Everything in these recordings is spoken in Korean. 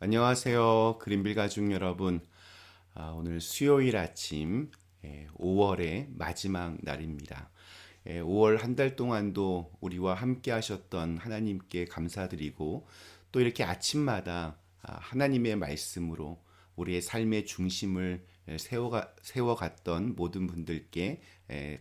안녕하세요. 그린빌 가족 여러분. 오늘 수요일 아침 5월의 마지막 날입니다. 5월 한 달 동안도 우리와 함께 하셨던 하나님께 감사드리고 또 이렇게 아침마다 하나님의 말씀으로 우리의 삶의 중심을 세워갔던 모든 분들께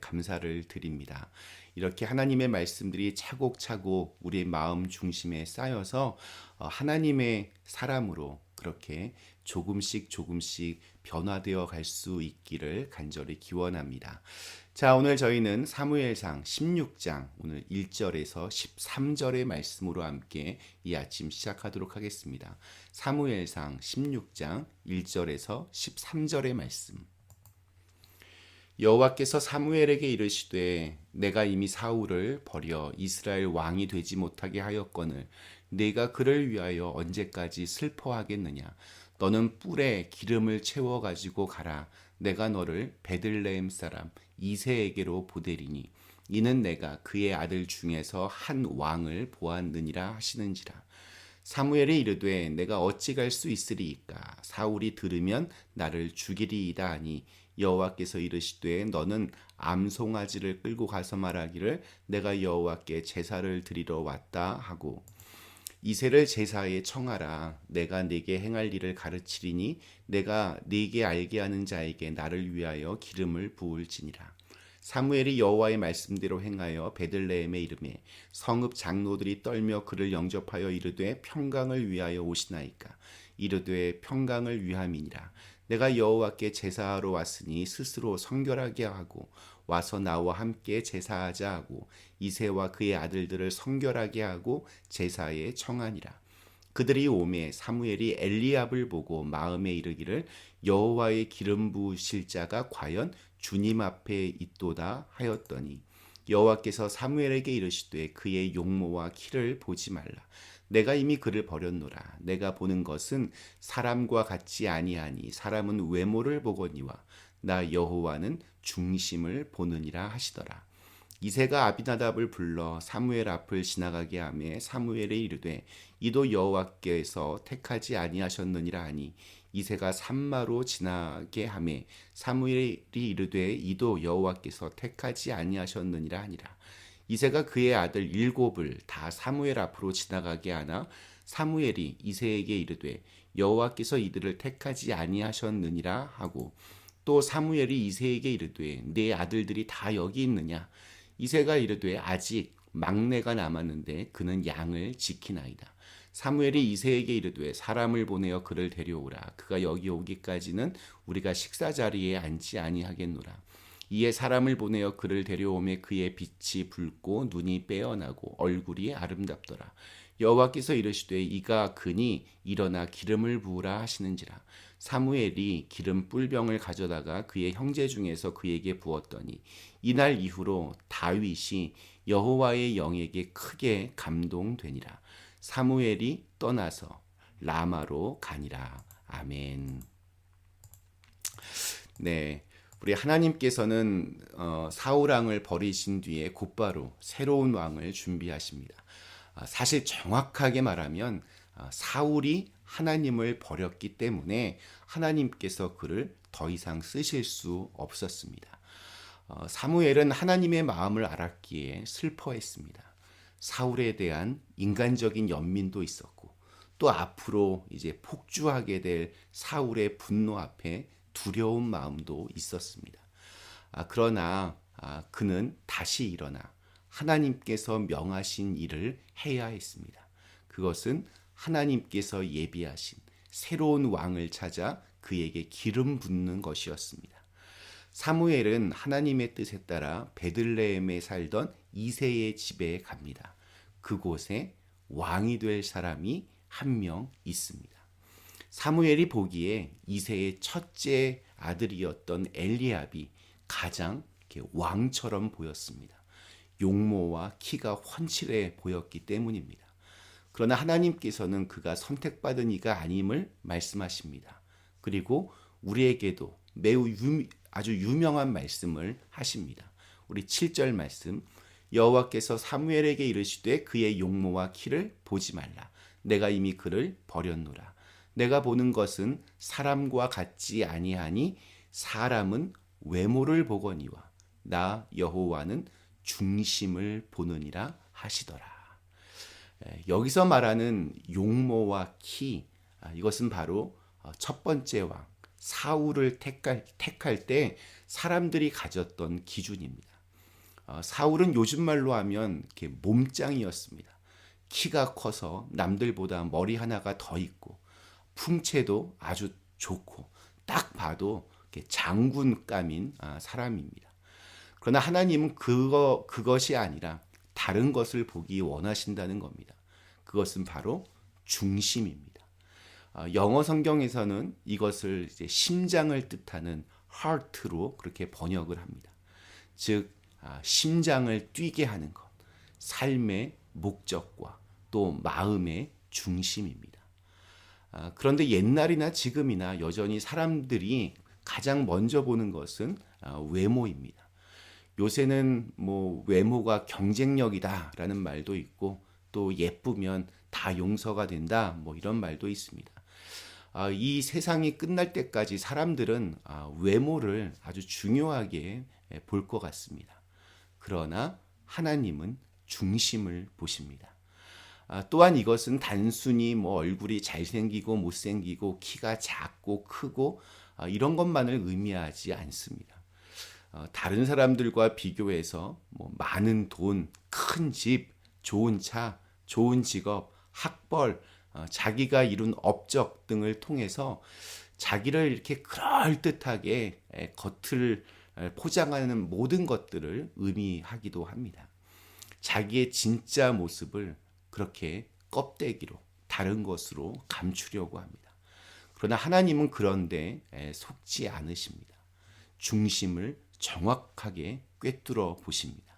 감사를 드립니다. 이렇게 하나님의 말씀들이 차곡차곡 우리의 마음 중심에 쌓여서 하나님의 사람으로 그렇게 조금씩 조금씩 변화되어 갈 수 있기를 간절히 기원합니다. 자, 오늘 저희는 사무엘상 16장 오늘 1절에서 13절의 말씀으로 함께 이 아침 시작하도록 하겠습니다. 사무엘상 16장 1절에서 13절의 말씀. 여호와께서 사무엘에게 이르시되 내가 이미 사울을 버려 이스라엘 왕이 되지 못하게 하였거늘 내가 그를 위하여 언제까지 슬퍼하겠느냐. 너는 뿔에 기름을 채워 가지고 가라. 내가 너를 베들레헴 사람 이새에게로 보내리니 이는 내가 그의 아들 중에서 한 왕을 보았느니라 하시는지라. 사무엘이 이르되 내가 어찌 갈 수 있으리이까. 사울이 들으면 나를 죽이리이다 하니 여호와께서 이르시되 너는 암송아지를 끌고 가서 말하기를 내가 여호와께 제사를 드리러 왔다 하고 이새를 제사에 청하라. 내가 네게 행할 일을 가르치리니 내가 네게 알게 하는 자에게 나를 위하여 기름을 부을지니라. 사무엘이 여호와의 말씀대로 행하여 베들레헴에 이르매 성읍 장로들이 떨며 그를 영접하여 이르되 평강을 위하여 오시나이까. 이르되 평강을 위함이니라. 내가 여호와께 제사하러 왔으니 스스로 성결하게 하고 와서 나와 함께 제사하자 하고 이새와 그의 아들들을 성결하게 하고 제사에 청하니라. 그들이 오매 사무엘이 엘리압을 보고 마음에 이르기를 여호와의 기름 부으실 자가 과연 주님 앞에 있도다 하였더니 여호와께서 사무엘에게 이르시되 그의 용모와 키를 보지 말라. 내가 이미 그를 버렸노라. 내가 보는 것은 사람과 같지 아니하니 사람은 외모를 보거니와 나 여호와는 중심을 보느니라 하시더라. 이새가 아비나답을 불러 사무엘 앞을 지나가게 하매 사무엘이 이르되 이도 여호와께서 택하지 아니하셨느니라 하니 이새가 산마로 지나게 하매 사무엘이 이르되 이도 여호와께서 택하지 아니하셨느니라 하니라. 이새가 그의 아들 일곱을 다 사무엘 앞으로 지나가게 하나 사무엘이 이새에게 이르되 여호와께서 이들을 택하지 아니하셨느니라 하고 또 사무엘이 이새에게 이르되 네 아들들이 다 여기 있느냐. 이새가 이르되 아직 막내가 남았는데 그는 양을 지키나이다. 사무엘이 이새에게 이르되 사람을 보내어 그를 데려오라. 그가 여기 오기까지는 우리가 식사 자리에 앉지 아니하겠노라. 이에 사람을 보내어 그를 데려오매 그의 빛이 붉고 눈이 빼어나고 얼굴이 아름답더라. 여호와께서 이르시되 이가 그니 일어나 기름을 부으라 하시는지라. 사무엘이 기름 뿔병을 가져다가 그의 형제 중에서 그에게 부었더니 이날 이후로 다윗이 여호와의 영에게 크게 감동되니라. 사무엘이 떠나서 라마로 가니라. 아멘. 네. 우리 하나님께서는 사울 왕을 버리신 뒤에 곧바로 새로운 왕을 준비하십니다. 사실 정확하게 말하면 사울이 하나님을 버렸기 때문에 하나님께서 그를 더 이상 쓰실 수 없었습니다. 사무엘은 하나님의 마음을 알았기에 슬퍼했습니다. 사울에 대한 인간적인 연민도 있었고 또 앞으로 이제 폭주하게 될 사울의 분노 앞에 두려운 마음도 있었습니다. 그러나 그는 다시 일어나 하나님께서 명하신 일을 해야 했습니다. 그것은 하나님께서 예비하신 새로운 왕을 찾아 그에게 기름 붓는 것이었습니다. 사무엘은 하나님의 뜻에 따라 베들레헴에 살던 이새의 집에 갑니다. 그곳에 왕이 될 사람이 한 명 있습니다. 사무엘이 보기에 이새의 첫째 아들이었던 엘리압이 가장 왕처럼 보였습니다. 용모와 키가 훤칠해 보였기 때문입니다. 그러나 하나님께서는 그가 선택받은 이가 아님을 말씀하십니다. 그리고 우리에게도 아주 유명한 말씀을 하십니다. 우리 7절 말씀, 여호와께서 사무엘에게 이르시되 그의 용모와 키를 보지 말라. 내가 이미 그를 버렸노라. 내가 보는 것은 사람과 같지 아니하니 사람은 외모를 보거니와 나 여호와는 중심을 보느니라 하시더라. 여기서 말하는 용모와 키, 이것은 바로 첫 번째 왕 사울을 택할 때 사람들이 가졌던 기준입니다. 사울은 요즘 말로 하면 이렇게 몸짱이었습니다. 키가 커서 남들보다 머리 하나가 더 있고 풍채도 아주 좋고 딱 봐도 이렇게 장군감인 사람입니다. 그러나 하나님은 그것이 아니라 다른 것을 보기 원하신다는 겁니다. 그것은 바로 중심입니다. 영어 성경에서는 이것을 이제 심장을 뜻하는 heart로 그렇게 번역을 합니다. 즉 심장을 뛰게 하는 것, 삶의 목적과 또 마음의 중심입니다. 그런데 옛날이나 지금이나 여전히 사람들이 가장 먼저 보는 것은 외모입니다. 요새는 뭐 외모가 경쟁력이다라는 말도 있고 또 예쁘면 다 용서가 된다 뭐 이런 말도 있습니다. 이 세상이 끝날 때까지 사람들은 외모를 아주 중요하게 볼 것 같습니다. 그러나 하나님은 중심을 보십니다. 또한 이것은 단순히 뭐 얼굴이 잘생기고 못생기고 키가 작고 크고 이런 것만을 의미하지 않습니다. 다른 사람들과 비교해서 뭐 많은 돈, 큰 집, 좋은 차, 좋은 직업, 학벌, 자기가 이룬 업적 등을 통해서 자기를 이렇게 그럴듯하게 겉을 포장하는 모든 것들을 의미하기도 합니다. 자기의 진짜 모습을 그렇게 껍데기로 다른 것으로 감추려고 합니다. 그러나 하나님은 그런데 속지 않으십니다. 중심을 정확하게 꿰뚫어 보십니다.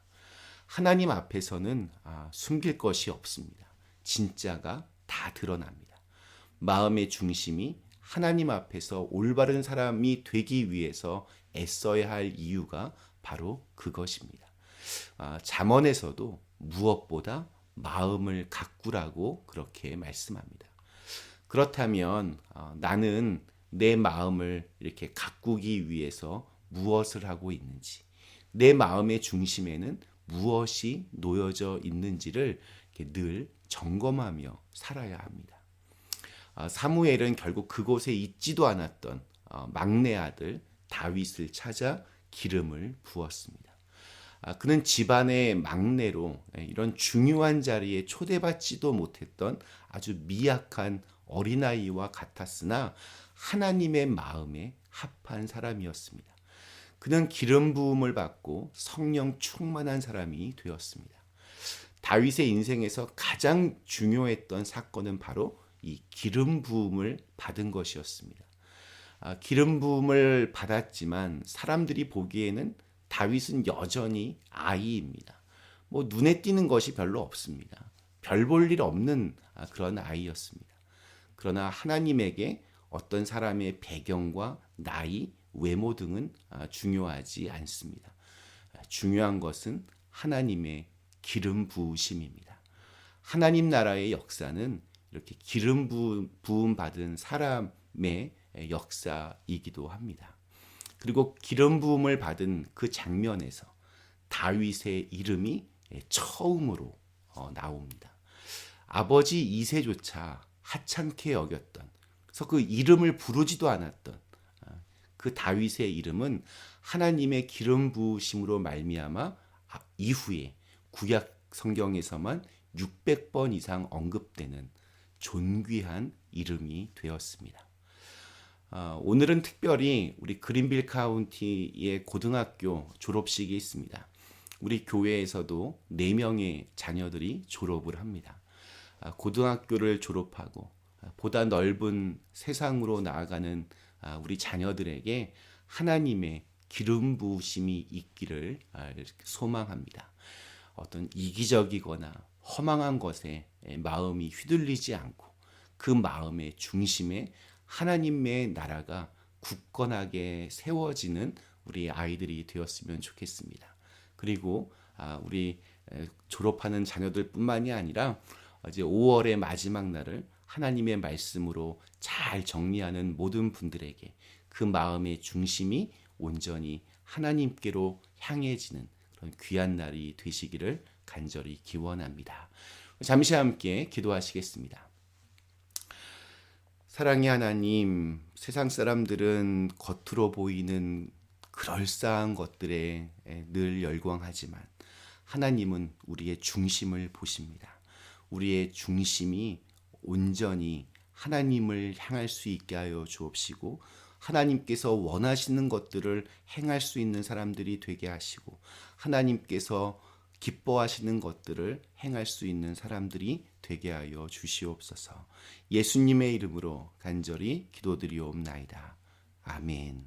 하나님 앞에서는 숨길 것이 없습니다. 진짜가 다 드러납니다. 마음의 중심이 하나님 앞에서 올바른 사람이 되기 위해서 애써야 할 이유가 바로 그것입니다. 잠언에서도 무엇보다 마음을 가꾸라고 그렇게 말씀합니다. 그렇다면 나는 내 마음을 이렇게 가꾸기 위해서 무엇을 하고 있는지, 내 마음의 중심에는 무엇이 놓여져 있는지를 늘 점검하며 살아야 합니다. 사무엘은 결국 그곳에 있지도 않았던 막내 아들 다윗을 찾아 기름을 부었습니다. 그는 집안의 막내로 이런 중요한 자리에 초대받지도 못했던 아주 미약한 어린아이와 같았으나 하나님의 마음에 합한 사람이었습니다. 그는 기름 부음을 받고 성령 충만한 사람이 되었습니다. 다윗의 인생에서 가장 중요했던 사건은 바로 이 기름 부음을 받은 것이었습니다. 기름 부음을 받았지만 사람들이 보기에는 다윗은 여전히 아이입니다. 뭐 눈에 띄는 것이 별로 없습니다. 별 볼 일 없는 그런 아이였습니다. 그러나 하나님에게 어떤 사람의 배경과 나이, 외모 등은 중요하지 않습니다. 중요한 것은 하나님의 기름 부으심입니다. 하나님 나라의 역사는 이렇게 기름 부음 받은 사람의 역사이기도 합니다. 그리고 기름 부음을 받은 그 장면에서 다윗의 이름이 처음으로 나옵니다. 아버지 이새조차 하찮게 여겼던, 그래서 그 이름을 부르지도 않았던 그 다윗의 이름은 하나님의 기름 부으심으로 말미암아 이후에 구약 성경에서만 600번 이상 언급되는 존귀한 이름이 되었습니다. 오늘은 특별히 우리 그린빌 카운티의 고등학교 졸업식이 있습니다. 우리 교회에서도 4명의 자녀들이 졸업을 합니다. 고등학교를 졸업하고 보다 넓은 세상으로 나아가는 우리 자녀들에게 하나님의 기름 부으심이 있기를 소망합니다. 어떤 이기적이거나 허망한 것에 마음이 휘둘리지 않고 그 마음의 중심에 하나님의 나라가 굳건하게 세워지는 우리 아이들이 되었으면 좋겠습니다. 그리고 우리 졸업하는 자녀들뿐만이 아니라 이제 5월의 마지막 날을 하나님의 말씀으로 잘 정리하는 모든 분들에게 그 마음의 중심이 온전히 하나님께로 향해지는 그런 귀한 날이 되시기를 간절히 기원합니다. 잠시 함께 기도하시겠습니다. 사랑의 하나님, 세상 사람들은 겉으로 보이는 그럴싸한 것들에 늘 열광하지만 하나님은 우리의 중심을 보십니다. 우리의 중심이 온전히 하나님을 향할 수 있게 하여 주옵시고 하나님께서 원하시는 것들을 행할 수 있는 사람들이 되게 하시고 하나님께서 기뻐하시는 것들을 행할 수 있는 사람들이 되게 하여 주시옵소서. 예수님의 이름으로 간절히 기도드리옵나이다. 아멘.